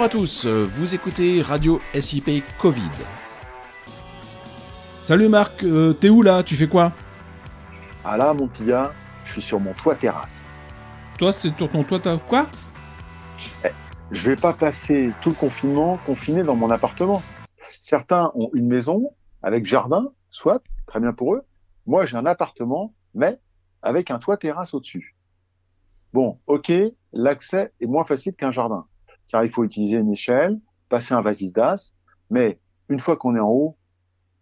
à tous, vous écoutez Radio SIP Covid. Salut Marc, t'es où là? Tu fais quoi? Ah là, mon petit gars, je suis sur mon toit terrasse. Toi, c'est sur ton toit, t'as quoi? Je vais pas passer tout le confinement confiné dans mon appartement. Certains ont une maison avec jardin, soit, très bien pour eux. Moi, j'ai un appartement, mais avec un toit terrasse au-dessus. Bon, ok, l'accès est moins facile qu'un jardin, car il faut utiliser une échelle, passer un vasistas, mais une fois qu'on est en haut,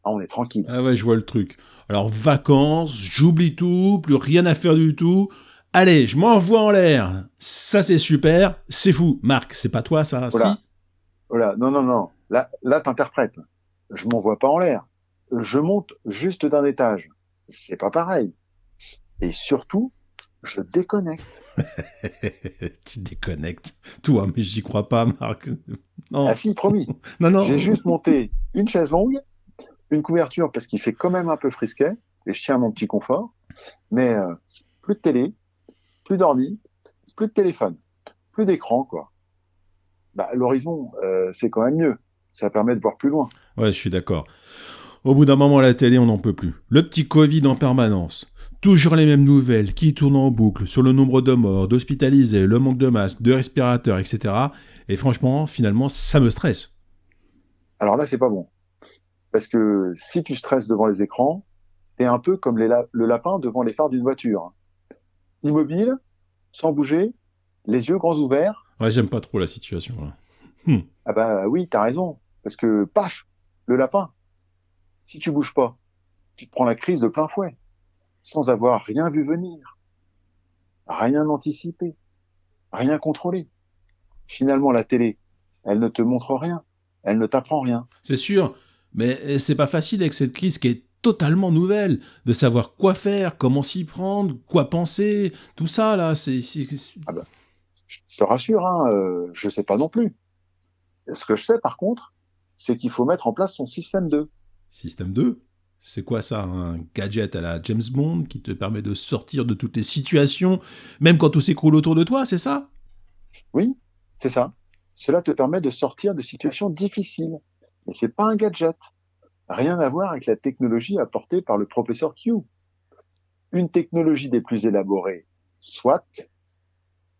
on est tranquille. Ah ouais, je vois le truc. Alors, vacances, j'oublie tout, plus rien à faire du tout. Allez, je m'envoie en l'air. Ça, c'est super. C'est fou. Marc, c'est pas toi, ça, Voilà, si? voilà, non. Là, t'interprètes. Je m'envoie pas en l'air. Je monte juste d'un étage. C'est pas pareil. Et surtout, je déconnecte. Tu déconnectes. Toi, mais j'y crois pas, Marc. Ah Non, si, promis. non, J'ai non. juste monté une chaise longue, une couverture parce qu'il fait quand même un peu frisquet, et je tiens à mon petit confort, mais plus de télé, plus d'ordi, plus de téléphone, plus d'écran, quoi. Bah, l'horizon, c'est quand même mieux. Ça permet de voir plus loin. Ouais, je suis d'accord. Au bout d'un moment, à la télé, on n'en peut plus. Le petit Covid en permanence. Toujours les mêmes nouvelles qui tournent en boucle sur le nombre de morts, d'hospitalisés, le manque de masques, de respirateurs, etc. Et franchement, finalement, ça me stresse. Alors là, c'est pas bon. Parce que si tu stresses devant les écrans, t'es un peu comme le lapin devant les phares d'une voiture. Immobile, sans bouger, les yeux grands ouverts. Ouais, j'aime pas trop la situation, là. Hmm. Ah bah oui, t'as raison. Parce que, paf, le lapin, si tu bouges pas, tu te prends la crise de plein fouet, sans avoir rien vu venir, rien anticipé, rien contrôlé. Finalement, la télé, elle ne te montre rien, elle ne t'apprend rien. C'est sûr, mais c'est pas facile avec cette crise qui est totalement nouvelle, de savoir quoi faire, comment s'y prendre, quoi penser, tout ça, là, Ah bah, je te rassure, hein, je sais pas non plus. Ce que je sais, par contre, c'est qu'il faut mettre en place son système 2. Système 2. C'est quoi ça? Un gadget à la James Bond qui te permet de sortir de toutes les situations, même quand tout s'écroule autour de toi, c'est ça? Oui, c'est ça. Cela te permet de sortir de situations difficiles. Et c'est pas un gadget. Rien à voir avec la technologie apportée par le professeur Q. Une technologie des plus élaborées, soit,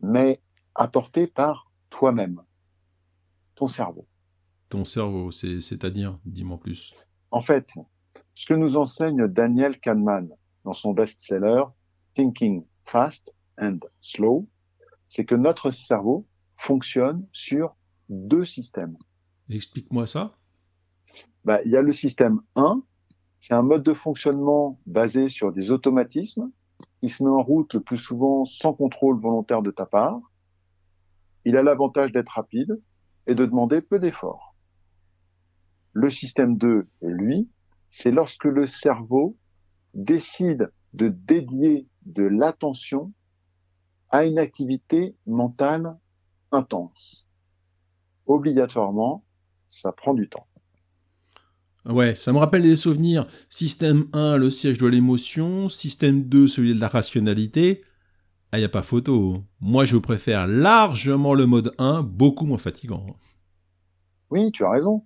mais apportée par toi-même, ton cerveau. Ton cerveau, c'est-à-dire, dis-moi plus. En fait, ce que nous enseigne Daniel Kahneman dans son best-seller Thinking Fast and Slow, c'est que notre cerveau fonctionne sur deux systèmes. Explique-moi ça. Bah, il y a le système 1, c'est un mode de fonctionnement basé sur des automatismes qui se met en route le plus souvent sans contrôle volontaire de ta part. Il a l'avantage d'être rapide et de demander peu d'efforts. Le système 2, lui, c'est lorsque le cerveau décide de dédier de l'attention à une activité mentale intense. Obligatoirement, ça prend du temps. Ouais, ça me rappelle des souvenirs. Système 1, le siège de l'émotion. Système 2, celui de la rationalité. Ah, y a pas photo. Moi, je préfère largement le mode 1, beaucoup moins fatigant. Oui, tu as raison.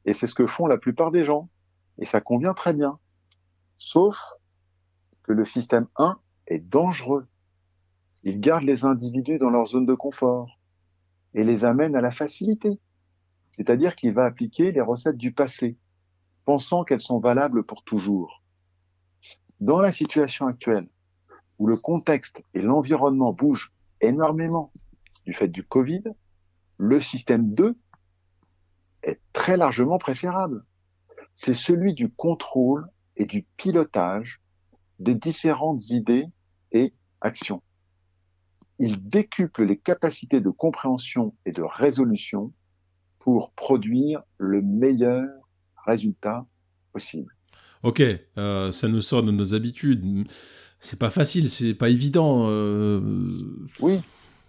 Et c'est ce que font la plupart des gens. Et ça convient très bien. Sauf que le système 1 est dangereux. Il garde les individus dans leur zone de confort et les amène à la facilité. C'est-à-dire qu'il va appliquer les recettes du passé, pensant qu'elles sont valables pour toujours. Dans la situation actuelle, où le contexte et l'environnement bougent énormément du fait du Covid, le système 2 est très largement préférable. C'est celui du contrôle et du pilotage des différentes idées et actions. Il décuple les capacités de compréhension et de résolution pour produire le meilleur résultat possible. Ok, ça nous sort de nos habitudes. C'est pas facile, c'est pas évident. Oui,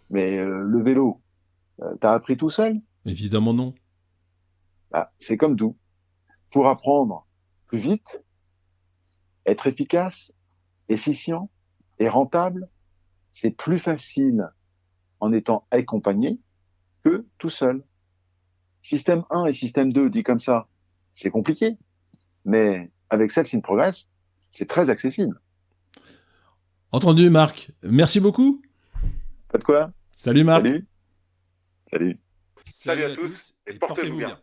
mais le vélo, t'as appris tout seul? Évidemment non. Bah, c'est comme tout. Pour apprendre plus vite, être efficace, efficient et rentable, c'est plus facile en étant accompagné que tout seul. Système 1 et système 2, dit comme ça, c'est compliqué. Mais avec Cells in Progress, c'est très accessible. Entendu, Marc. Merci beaucoup. Pas de quoi. Salut, Marc. Salut. Salut. Salut à tous et portez-vous bien.